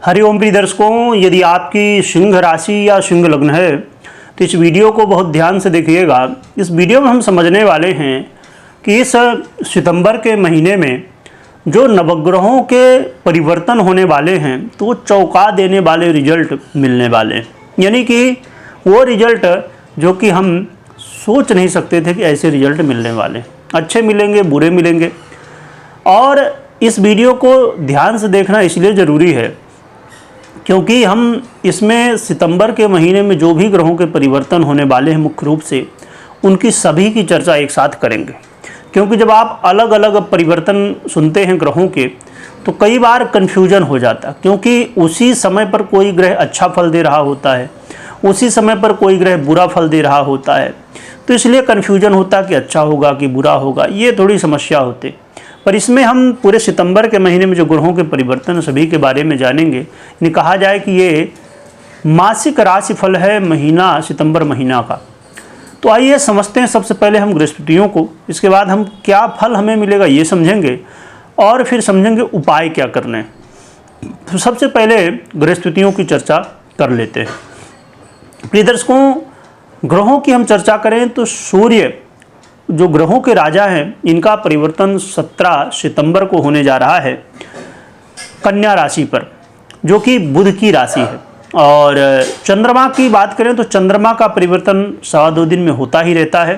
हरिओम प्रिय दर्शकों, यदि आपकी सिंह राशि या सिंह लग्न है तो इस वीडियो को बहुत ध्यान से देखिएगा। इस वीडियो में हम समझने वाले हैं कि इस सितंबर के महीने में जो नवग्रहों के परिवर्तन होने वाले हैं तो वो चौंका देने वाले रिजल्ट मिलने वाले हैं। यानी कि वो रिजल्ट जो कि हम सोच नहीं सकते थे कि ऐसे रिजल्ट मिलने वाले हैं। अच्छे मिलेंगे, बुरे मिलेंगे। और इस वीडियो को ध्यान से देखना इसलिए ज़रूरी है क्योंकि हम इसमें सितंबर के महीने में जो भी ग्रहों के परिवर्तन होने वाले हैं मुख्य रूप से उनकी सभी की चर्चा एक साथ करेंगे। क्योंकि जब आप अलग अलग परिवर्तन सुनते हैं ग्रहों के तो कई बार कन्फ्यूजन हो जाता है, क्योंकि उसी समय पर कोई ग्रह अच्छा फल दे रहा होता है, उसी समय पर कोई ग्रह बुरा फल दे रहा होता है, तो इसलिए कन्फ्यूजन होता कि अच्छा होगा कि बुरा होगा, ये थोड़ी समस्या होती। पर इसमें हम पूरे सितंबर के महीने में जो ग्रहों के परिवर्तन सभी के बारे में जानेंगे। यानी कहा जाए कि ये मासिक राशिफल है महीना सितंबर महीना का। तो आइए समझते हैं सबसे पहले हम गृहस्थितियों को, इसके बाद हम क्या फल हमें मिलेगा ये समझेंगे और फिर समझेंगे उपाय क्या करने। तो सबसे पहले गृहस्थितियों की चर्चा कर लेते हैं। प्रिय दर्शकों, ग्रहों की हम चर्चा करें तो सूर्य जो ग्रहों के राजा हैं इनका परिवर्तन 17 सितंबर को होने जा रहा है कन्या राशि पर, जो कि बुध की राशि है। और चंद्रमा की बात करें तो चंद्रमा का परिवर्तन 2.25 दिन में होता ही रहता है।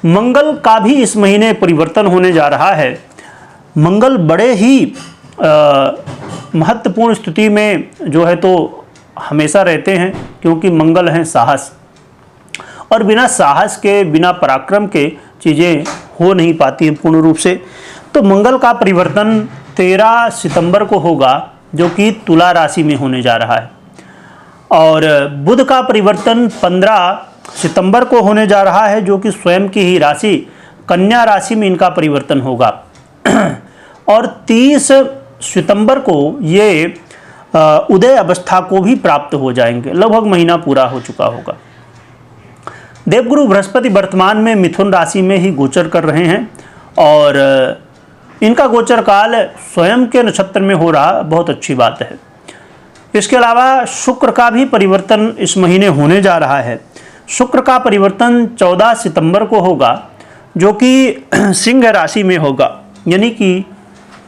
मंगल का भी इस महीने परिवर्तन होने जा रहा है। मंगल बड़े ही महत्वपूर्ण स्थिति में जो है तो हमेशा रहते हैं, क्योंकि मंगल हैं साहस, और बिना साहस के बिना पराक्रम के चीज़ें हो नहीं पाती हैं पूर्ण रूप से। तो मंगल का परिवर्तन 13 सितंबर को होगा, जो कि तुला राशि में होने जा रहा है। और बुध का परिवर्तन 15 सितंबर को होने जा रहा है, जो कि स्वयं की ही राशि कन्या राशि में इनका परिवर्तन होगा। और 30 सितंबर को ये उदय अवस्था को भी प्राप्त हो जाएंगे, लगभग महीना पूरा हो चुका होगा। देवगुरु बृहस्पति वर्तमान में मिथुन राशि में ही गोचर कर रहे हैं और इनका गोचर काल स्वयं के नक्षत्र में हो रहा, बहुत अच्छी बात है। इसके अलावा शुक्र का भी परिवर्तन इस महीने होने जा रहा है। शुक्र का परिवर्तन 14 सितंबर को होगा, जो कि सिंह राशि में होगा। यानी कि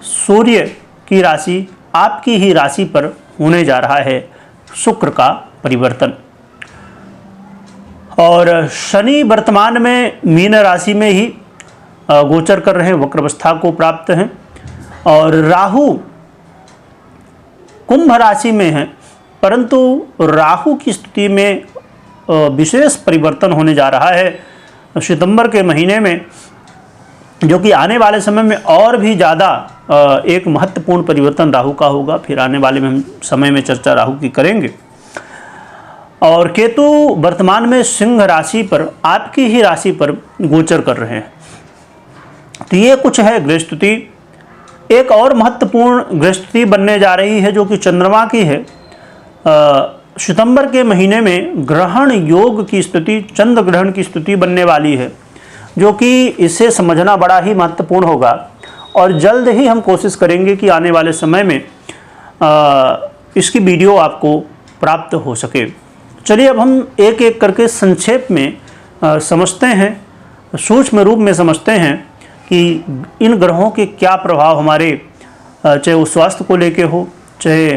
सूर्य की राशि आपकी ही राशि पर होने जा रहा है शुक्र का परिवर्तन। और शनि वर्तमान में मीन राशि में ही गोचर कर रहे हैं, वक्रावस्था को प्राप्त हैं। और राहु कुंभ राशि में है, परंतु राहु की स्थिति में विशेष परिवर्तन होने जा रहा है सितंबर के महीने में, जो कि आने वाले समय में और भी ज़्यादा एक महत्वपूर्ण परिवर्तन राहु का होगा। फिर आने वाले में हम समय में चर्चा राहु की करेंगे। और केतु वर्तमान में सिंह राशि पर आपकी ही राशि पर गोचर कर रहे हैं। तो ये कुछ है गृहस्थिति। एक और महत्वपूर्ण गृहस्थिति बनने जा रही है, जो कि चंद्रमा की है। सितंबर के महीने में ग्रहण योग की स्थिति, चंद्र ग्रहण की स्थिति बनने वाली है, जो कि इसे समझना बड़ा ही महत्वपूर्ण होगा। और जल्द ही हम कोशिश करेंगे कि आने वाले समय में इसकी वीडियो आपको प्राप्त हो सके। चलिए अब हम एक एक करके संक्षेप में समझते हैं, सूक्ष्म रूप में समझते हैं कि इन ग्रहों के क्या प्रभाव हमारे चाहे वो स्वास्थ्य को लेके हो, चाहे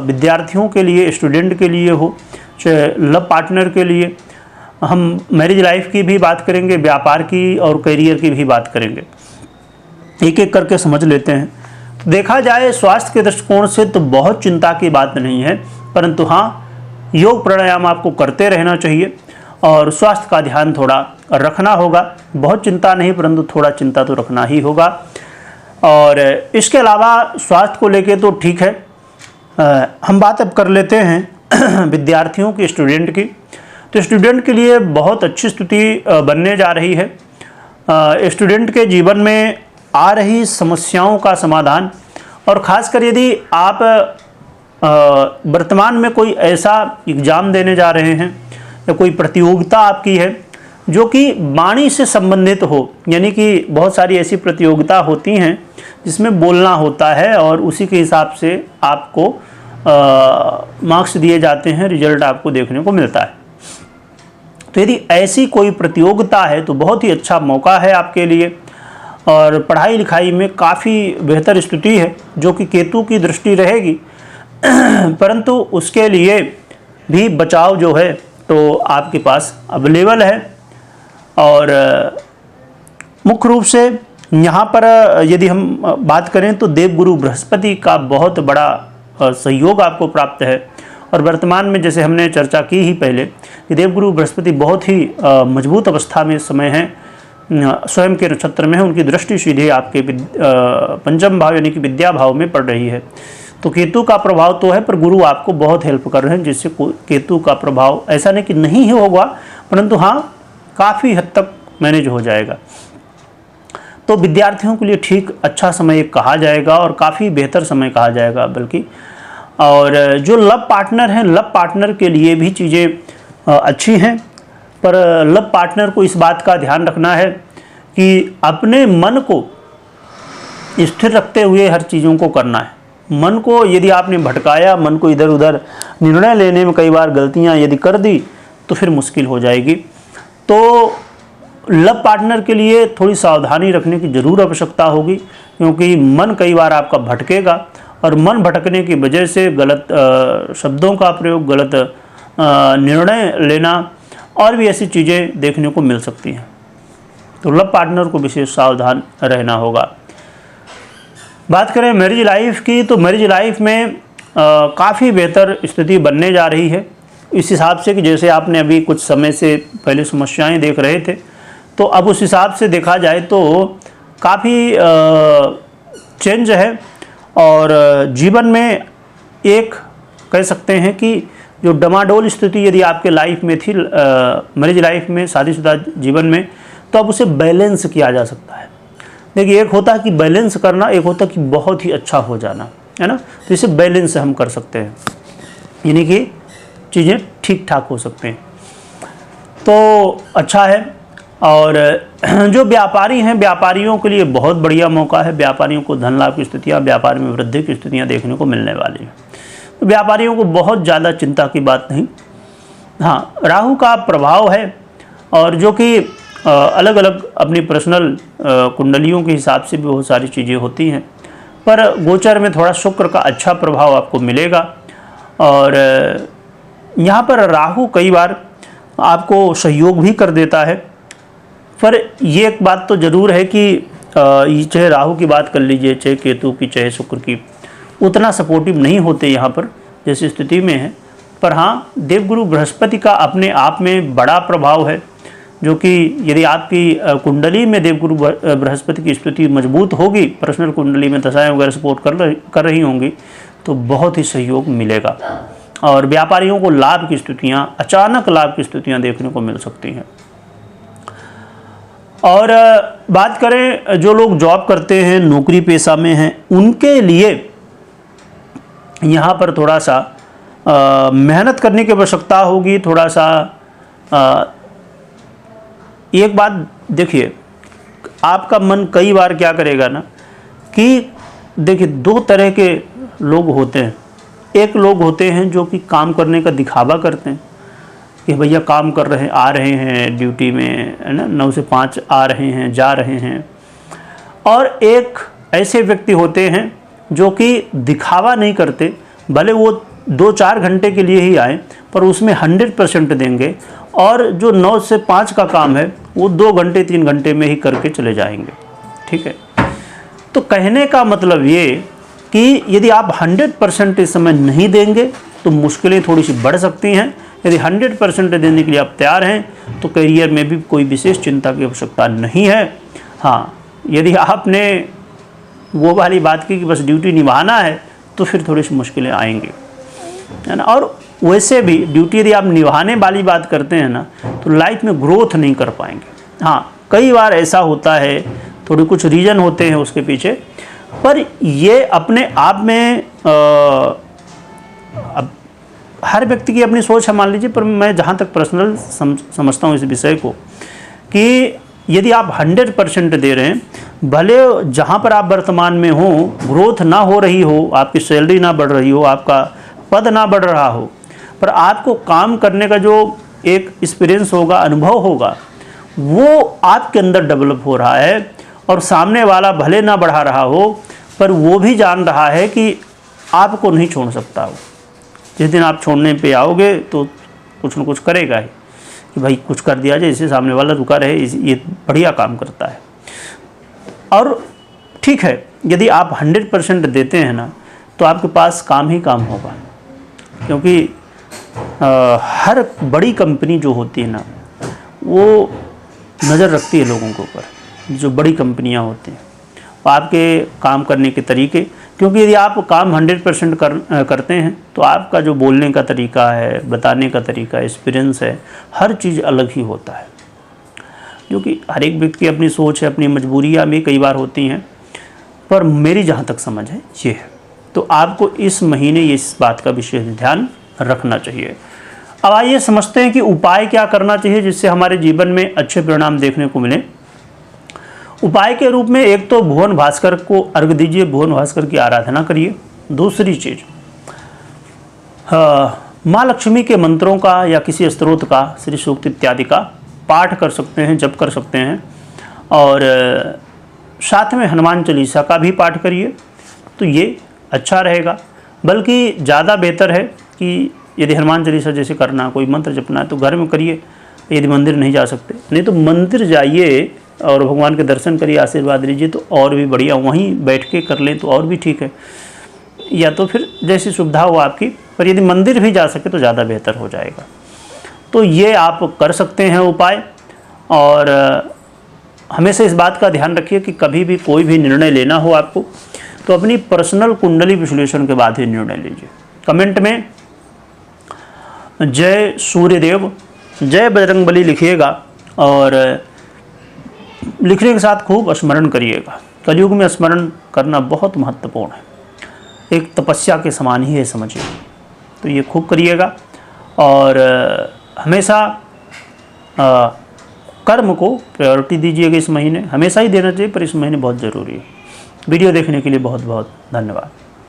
विद्यार्थियों के लिए, स्टूडेंट के लिए हो, चाहे लव पार्टनर के लिए। हम मैरिज लाइफ की भी बात करेंगे, व्यापार की और करियर की भी बात करेंगे। एक एक करके समझ लेते हैं। तो देखा जाए स्वास्थ्य के दृष्टिकोण से तो बहुत चिंता की बात नहीं है, परंतु हाँ, योग प्राणायाम आपको करते रहना चाहिए और स्वास्थ्य का ध्यान थोड़ा रखना होगा। बहुत चिंता नहीं, परंतु थोड़ा चिंता तो रखना ही होगा। और इसके अलावा स्वास्थ्य को लेके तो ठीक है। हम बात अब कर लेते हैं विद्यार्थियों की, स्टूडेंट की। तो स्टूडेंट के लिए बहुत अच्छी स्थिति बनने जा रही है। स्टूडेंट के जीवन में आ रही समस्याओं का समाधान, और ख़ासकर यदि आप वर्तमान में कोई ऐसा एग्ज़ाम देने जा रहे हैं या कोई प्रतियोगिता आपकी है जो कि वाणी से संबंधित हो, यानी कि बहुत सारी ऐसी प्रतियोगिता होती हैं जिसमें बोलना होता है और उसी के हिसाब से आपको मार्क्स दिए जाते हैं, रिजल्ट आपको देखने को मिलता है। तो यदि ऐसी कोई प्रतियोगिता है तो बहुत ही अच्छा मौका है आपके लिए, और पढ़ाई लिखाई में काफ़ी बेहतर स्थिति है, जो कि केतु की दृष्टि रहेगी परंतु उसके लिए भी बचाव जो है तो आपके पास अवेलेबल है। और मुख्य रूप से यहाँ पर यदि हम बात करें तो देवगुरु बृहस्पति का बहुत बड़ा सहयोग आपको प्राप्त है। और वर्तमान में जैसे हमने चर्चा की ही पहले कि देवगुरु बृहस्पति बहुत ही मजबूत अवस्था में इस समय है, स्वयं के नक्षत्र में है, उनकी दृष्टि सीधे आपके पंचम भाव यानी कि विद्या भाव में पड़ रही है। तो केतु का प्रभाव तो है, पर गुरु आपको बहुत हेल्प कर रहे हैं, जिससे केतु का प्रभाव ऐसा नहीं कि नहीं ही होगा, परंतु हाँ काफ़ी हद तक मैनेज हो जाएगा। तो विद्यार्थियों के लिए ठीक अच्छा समय कहा जाएगा, और काफ़ी बेहतर समय कहा जाएगा बल्कि। और जो लव पार्टनर हैं, लव पार्टनर के लिए भी चीज़ें अच्छी हैं, पर लव पार्टनर को इस बात का ध्यान रखना है कि अपने मन को स्थिर रखते हुए हर चीज़ों को करना है। मन को यदि आपने भटकाया, मन को इधर उधर निर्णय लेने में कई बार गलतियां यदि कर दी तो फिर मुश्किल हो जाएगी। तो लव पार्टनर के लिए थोड़ी सावधानी रखने की ज़रूर आवश्यकता होगी, क्योंकि मन कई बार आपका भटकेगा, और मन भटकने की वजह से गलत शब्दों का प्रयोग, गलत निर्णय लेना और भी ऐसी चीज़ें देखने को मिल सकती हैं। तो लव पार्टनर को विशेष सावधान रहना होगा। बात करें मैरिज लाइफ की, तो मैरिज लाइफ में काफ़ी बेहतर स्थिति बनने जा रही है, इस हिसाब से कि जैसे आपने अभी कुछ समय से पहले समस्याएं देख रहे थे, तो अब उस हिसाब से देखा जाए तो काफ़ी चेंज है। और जीवन में एक कह सकते हैं कि जो डमाडोल स्थिति यदि आपके लाइफ में थी, मैरिज लाइफ में, शादीशुदा जीवन में, तो अब उसे बैलेंस किया जा सकता है। देखिए, एक होता है कि बैलेंस करना, एक होता है कि बहुत ही अच्छा हो जाना, है ना। तो इसे बैलेंस हम कर सकते हैं, यानी कि चीज़ें ठीक ठाक हो सकते हैं, तो अच्छा है। और जो व्यापारी हैं, व्यापारियों के लिए बहुत बढ़िया मौका है। व्यापारियों को धन लाभ की स्थितियाँ, व्यापार में वृद्धि की स्थितियाँ देखने को मिलने वाली हैं। तो व्यापारियों को बहुत ज़्यादा चिंता की बात नहीं। हाँ, राहु का प्रभाव है, और जो कि अलग अलग अपनी पर्सनल कुंडलियों के हिसाब से भी बहुत सारी चीज़ें होती हैं, पर गोचर में थोड़ा शुक्र का अच्छा प्रभाव आपको मिलेगा। और यहाँ पर राहु कई बार आपको सहयोग भी कर देता है, पर ये एक बात तो ज़रूर है कि चाहे राहु की बात कर लीजिए, चाहे केतु की, चाहे शुक्र की, उतना सपोर्टिव नहीं होते यहाँ पर जैसी स्थिति में है। पर हाँ, देवगुरु बृहस्पति का अपने आप में बड़ा प्रभाव है, जो कि यदि आपकी कुंडली में देवगुरु बृहस्पति की स्थिति मजबूत होगी, पर्सनल कुंडली में दशाएं वगैरह सपोर्ट कर रही होंगी, तो बहुत ही सहयोग मिलेगा। और व्यापारियों को लाभ की स्थितियाँ, अचानक लाभ की स्थितियाँ देखने को मिल सकती हैं। और बात करें जो लोग जॉब करते हैं, नौकरी पेशा में हैं, उनके लिए यहाँ पर थोड़ा सा मेहनत करने की आवश्यकता होगी। थोड़ा सा एक बात देखिए, आपका मन कई बार क्या करेगा ना कि देखिए, दो तरह के लोग होते हैं। एक लोग होते हैं जो कि काम करने का दिखावा करते हैं कि भैया काम कर रहे हैं, आ रहे हैं ड्यूटी में, है ना, 9 से 5 आ रहे हैं, जा रहे हैं। और एक ऐसे व्यक्ति होते हैं जो कि दिखावा नहीं करते, भले वो 2-4 घंटे के लिए ही आए, पर उसमें 100% देंगे, और जो 9 से 5 का काम है वो 2 घंटे 3 घंटे में ही करके चले जाएंगे। ठीक है, तो कहने का मतलब ये कि यदि आप 100% इस समय नहीं देंगे तो मुश्किलें थोड़ी सी बढ़ सकती हैं। यदि 100% देने के लिए आप तैयार हैं तो करियर में भी कोई विशेष चिंता की आवश्यकता नहीं है। हाँ, यदि आपने वो वाली बात की कि बस ड्यूटी निभाना है, तो फिर थोड़ी सी मुश्किलें आएंगी, है ना। और वैसे भी ड्यूटी यदि आप निभाने वाली बात करते हैं ना, तो लाइफ में ग्रोथ नहीं कर पाएंगे। हाँ, कई बार ऐसा होता है, थोड़ी कुछ रीज़न होते हैं उसके पीछे, पर ये अपने आप में अब हर व्यक्ति की अपनी सोच है, मान लीजिए। पर मैं जहाँ तक पर्सनल समझता हूँ इस विषय को, कि यदि आप 100% दे रहे हैं, भले जहाँ पर आप वर्तमान में हो ग्रोथ ना हो रही हो, आपकी सैलरी ना बढ़ रही हो, आपका पद ना बढ़ रहा हो, पर आपको काम करने का जो एक एक्सपीरियंस होगा, अनुभव होगा, वो आपके अंदर डेवलप हो रहा है। और सामने वाला भले ना बढ़ा रहा हो, पर वो भी जान रहा है कि आपको नहीं छोड़ सकता हो। जिस दिन आप छोड़ने पे आओगे तो कुछ न कुछ करेगा ही कि भाई कुछ कर दिया जाए, इससे सामने वाला रुका रहे, ये बढ़िया काम करता है। और ठीक है, यदि आप 100% देते हैं ना, तो आपके पास काम ही काम होगा। क्योंकि हर बड़ी कंपनी जो होती है ना, वो नज़र रखती है लोगों के ऊपर। जो बड़ी कंपनियां होती हैं, आपके काम करने के तरीके, क्योंकि यदि आप काम 100% करते हैं तो आपका जो बोलने का तरीका है, बताने का तरीका, एक्सपीरियंस है, हर चीज़ अलग ही होता है। क्योंकि हर एक व्यक्ति की अपनी सोच है, अपनी मजबूरियाँ भी कई बार होती हैं, पर मेरी जहाँ तक समझ है ये है। तो आपको इस महीने इस बात का विशेष ध्यान रखना चाहिए। अब आइए समझते हैं कि उपाय क्या करना चाहिए जिससे हमारे जीवन में अच्छे परिणाम देखने को मिले। उपाय के रूप में एक तो भुवन भास्कर को अर्घ दीजिए, भुवन भास्कर की आराधना करिए। दूसरी चीज़, माँ लक्ष्मी के मंत्रों का या किसी स्तोत्र का, श्री सूक्त इत्यादि का पाठ कर सकते हैं, जप कर सकते हैं। और साथ में हनुमान चालीसा का भी पाठ करिए, तो ये अच्छा रहेगा। बल्कि ज़्यादा बेहतर है कि यदि हनुमान चालीसा जैसे करना, कोई मंत्र जपना है तो घर में करिए, यदि मंदिर नहीं जा सकते। नहीं तो मंदिर जाइए और भगवान के दर्शन करिए, आशीर्वाद लीजिए, तो और भी बढ़िया। वहीं बैठ के कर लें तो और भी ठीक है, या तो फिर जैसी सुविधा हो आपकी। पर यदि मंदिर भी जा सके तो ज़्यादा बेहतर हो जाएगा। तो ये आप कर सकते हैं उपाय। और हमेशा इस बात का ध्यान रखिए कि कभी भी कोई भी निर्णय लेना हो आपको, तो अपनी पर्सनल कुंडली विश्लेषण के बाद ही निर्णय लीजिए। कमेंट में जय सूर्यदेव, जय बजरंगबली लिखिएगा, और लिखने के साथ खूब स्मरण करिएगा। कलयुग में स्मरण करना बहुत महत्वपूर्ण है, एक तपस्या के समान ही है, समझिए। तो ये खूब करिएगा। और हमेशा कर्म को प्रायोरिटी दीजिएगा। इस महीने हमेशा ही देना चाहिए, पर इस महीने बहुत ज़रूरी है। वीडियो देखने के लिए बहुत बहुत धन्यवाद।